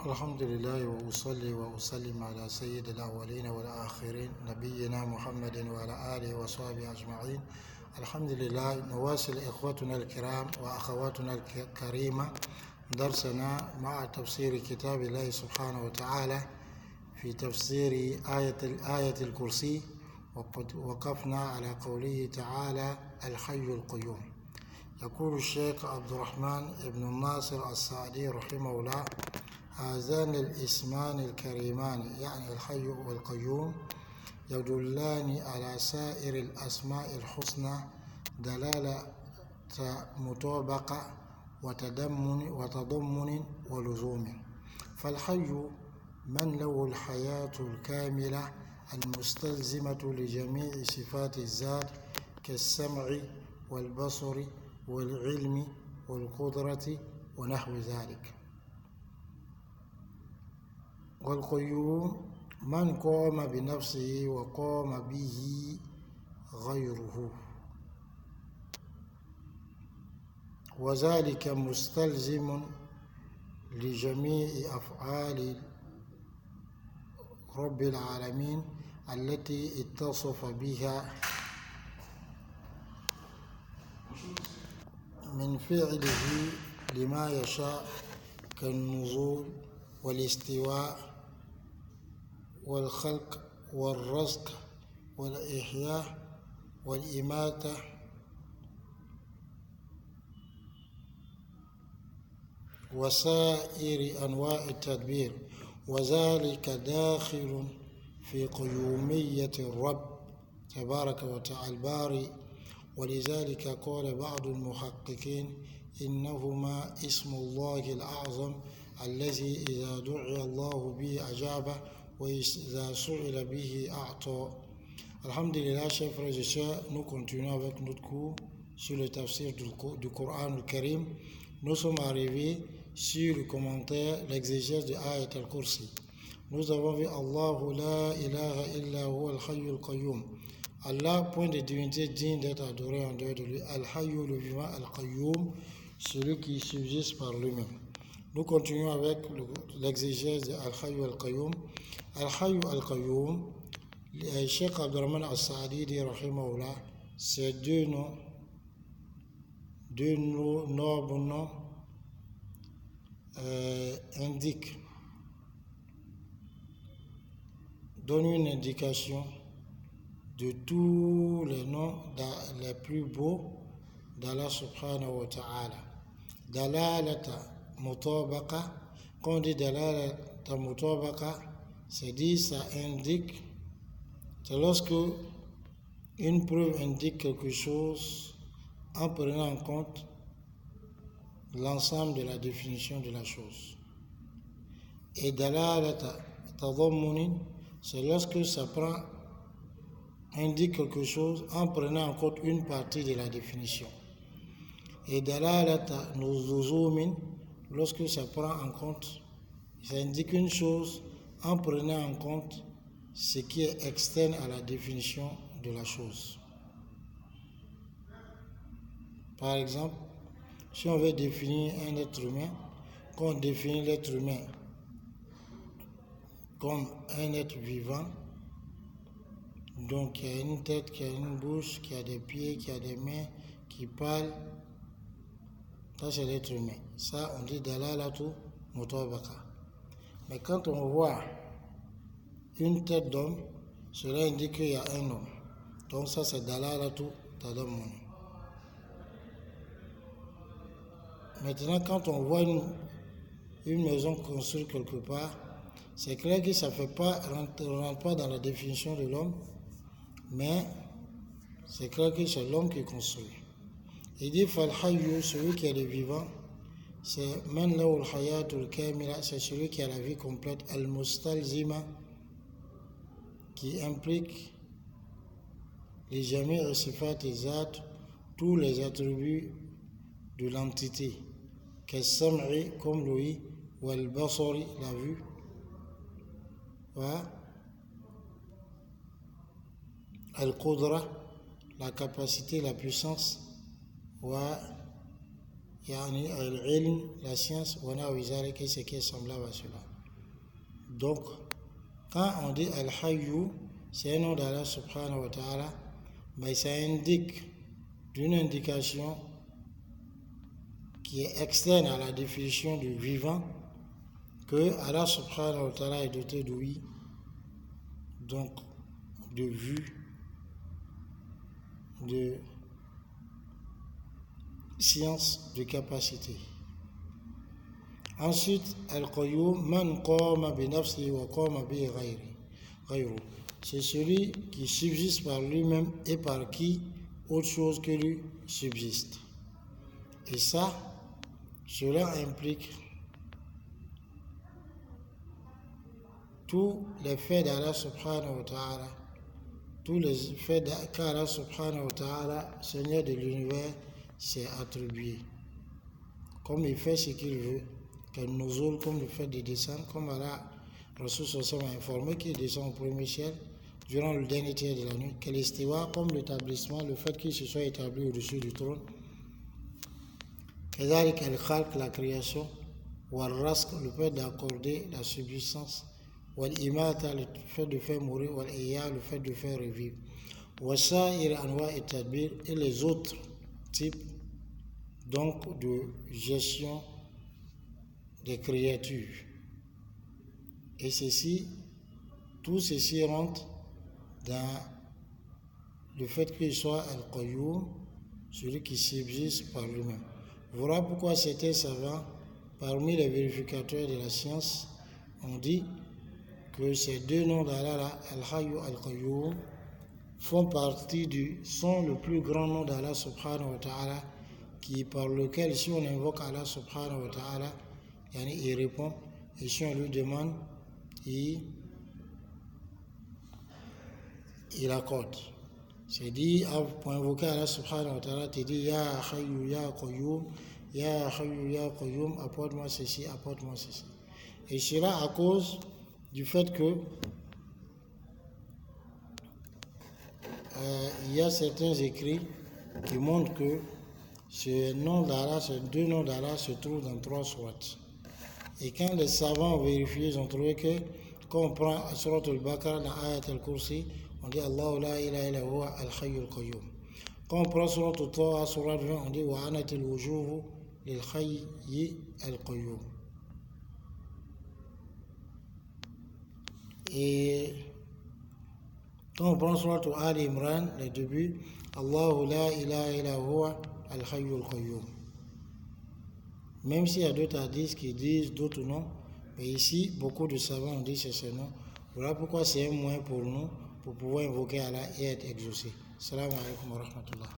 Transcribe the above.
الحمد لله وأصلي وأسلم على سيد الأولين والآخرين نبينا محمد وعلى آله وصحبه أجمعين. الحمد لله. نواصل إخوتنا الكرام وأخواتنا الكريمة درسنا مع تفسير كتاب الله سبحانه وتعالى في تفسير آية الكرسي، وقد وقفنا على قوله تعالى الحي القيوم. يقول الشيخ عبد الرحمن بن الناصر السعدي رحمه الله: هذان الاسمان الكريمان يعني الحي والقيوم يدلان على سائر الأسماء الحسنى دلالة مطابقة وتضمن ولزوم. فالحي من له الحياة الكاملة المستلزمة لجميع صفات الذات كالسمع والبصر والعلم والقدرة ونحو ذلك. والقيوم من قام بنفسه وقام به غيره، وذلك مستلزم لجميع أفعال رب العالمين التي اتصف بها من فعله لما يشاء كالنزول والاستواء والخلق والرزق والإحياء والإماتة وسائر أنواع التدبير، وذلك داخل في قيومية الرب تبارك وتعالى الباري. ولذلك قال بعض المحققين إنهما اسم الله الأعظم الذي إذا دعي الله به أجابه وإذا سئل به أعطى. Alhamdulillah, chers frères et sœurs, nous continuons avec notre cours sur le tafsir du Coran al-Karim. Nous sommes arrivés sur le commentaire, l'exégèse de Ayat al-Kursi. Nous avons vu Allahu la ilaha illa huwa al-hayy al-qayyum. Allah, point de divinité digne d'être adoré en dehors de lui. Al-hayy, le vivant, al-qayyum, celui qui subsiste par lui-même. Nous continuons avec l'exégèse de Al-Hayy al-Qayyum. Al-Hayy al-Qayyum, le Cheikh Abdurrahman al-Sa'di dit rahimahullah, ces deux nobles noms donnent une indication de tous les noms les plus beaux d'Allah subhanahu wa ta'ala. Dalalata mutabaqa, quand on dit dalalata mutabaqa, c'est dit ça indique, c'est lorsque une preuve indique quelque chose en prenant en compte l'ensemble de la définition de la chose. Et dalalata tadammunin, c'est lorsque ça indique quelque chose en prenant en compte une partie de la définition. Et dalalata nuzumin, lorsque ça prend en compte, ça indique une chose en prenant en compte ce qui est externe à la définition de la chose. Par exemple, si on veut définir un être humain, quand on définit l'être humain comme un être vivant, donc qui a une tête, qui a une bouche, qui a des pieds, qui a des mains, qui parle, ça c'est l'être humain. Ça on dit dalalatu mutabaqa. Mais quand on voit une tête d'homme, cela indique qu'il y a un homme. Donc ça c'est dalalatu tadammun. Maintenant quand on voit une maison construite quelque part, c'est clair que ça ne rentre pas dans la définition de l'homme, mais c'est clair que c'est l'homme qui construit. Il dit Fal-Hayyu, celui qui est le vivant, c'est Man lahu al-hayatul kamila, c'est celui qui a la vie complète, al-mustalzima, qui implique les jami' sifat et zat, tous les attributs de l'entité, qu'as-sam'i, comme l'ouïe, wal-basari, la vue, al-qudra, la capacité, la puissance, yani al-ilm, la science, wa nahwi zalika, ce qui est semblable à cela. Donc, quand on dit Al-Hayyu, c'est un nom d'Allah subhanahu wa ta'ala, mais ça indique d'une indication qui est externe à la définition du vivant, que Allah subhanahu wa ta'ala est doté d'ouïe, donc de vue, de science, de capacité. Ensuite, Al-Qayyum, man qama bi nafsihi wa qama bi ghayru. C'est celui qui subsiste par lui-même et par qui autre chose que lui subsiste. Et ça, cela implique tous les faits d'Allah subhanahu wa ta'ala, tous les faits qu'Allah subhanahu wa ta'ala, Seigneur de l'univers, s'est attribué. Comme il fait ce qu'il veut, comme Nuzul, comme le fait de descendre, comme Allah, Rasul sallallahu a informé qu'il descend au premier ciel durant le dernier tiers de la nuit, que l'istiwa, comme l'établissement, le fait qu'il se soit établi au-dessus du trône, كذلك الخلق, la création, والرزق, le fait d'accorder la subsistance, والإماتة, le fait de faire mourir, والإحياء, le fait de faire revivre, وسائر أنواع التدبير, et les autres types donc de gestion des créatures. Et tout ceci rentre dans le fait qu'il soit Al-Qayyum, celui qui subsiste par lui-même. Voilà pourquoi certains savants, parmi les vérificateurs de la science, ont dit que ces deux noms d'Allah, Al-Hayyu, Al-Qayyum, sont le plus grand nom d'Allah subhanahu wa ta'ala, par lequel, si on invoque Allah subhanahu wa ta'ala, il répond, et si on lui demande, il accorde. C'est dit, pour invoquer Allah subhanahu wa ta'ala, tu dis Ya Hayyu Ya Qayyum, Ya Hayyu Ya Qayyum, apporte-moi ceci, apporte-moi ceci. Et cela à cause du fait que il y a certains écrits qui montrent que ces deux noms d'Allah se trouvent dans 3 sourates. Et quand les savants ont vérifié, ils ont trouvé que quand on prend Surat al-Baqarah dans Ayat al-Kursi, on dit Allahu la ilaha illa huwa al-Hayyu al-Qayyum. Quand on prend Surat al-Taha, Surat 20, on dit Wa anatil wujuhu lil Hayyi al-Qayyum. Et quand on prend Surat al-Imran, le début, Allahu la ilaha illa huwa al-Hayyu al-Qayyum. Même s'il y a d'autres hadiths qui disent d'autres noms, mais ici, beaucoup de savants ont dit c'est ce nom. Voilà pourquoi c'est un moyen pour nous, pour pouvoir invoquer Allah et être exaucé. Salam alaikum wa rahmatullah.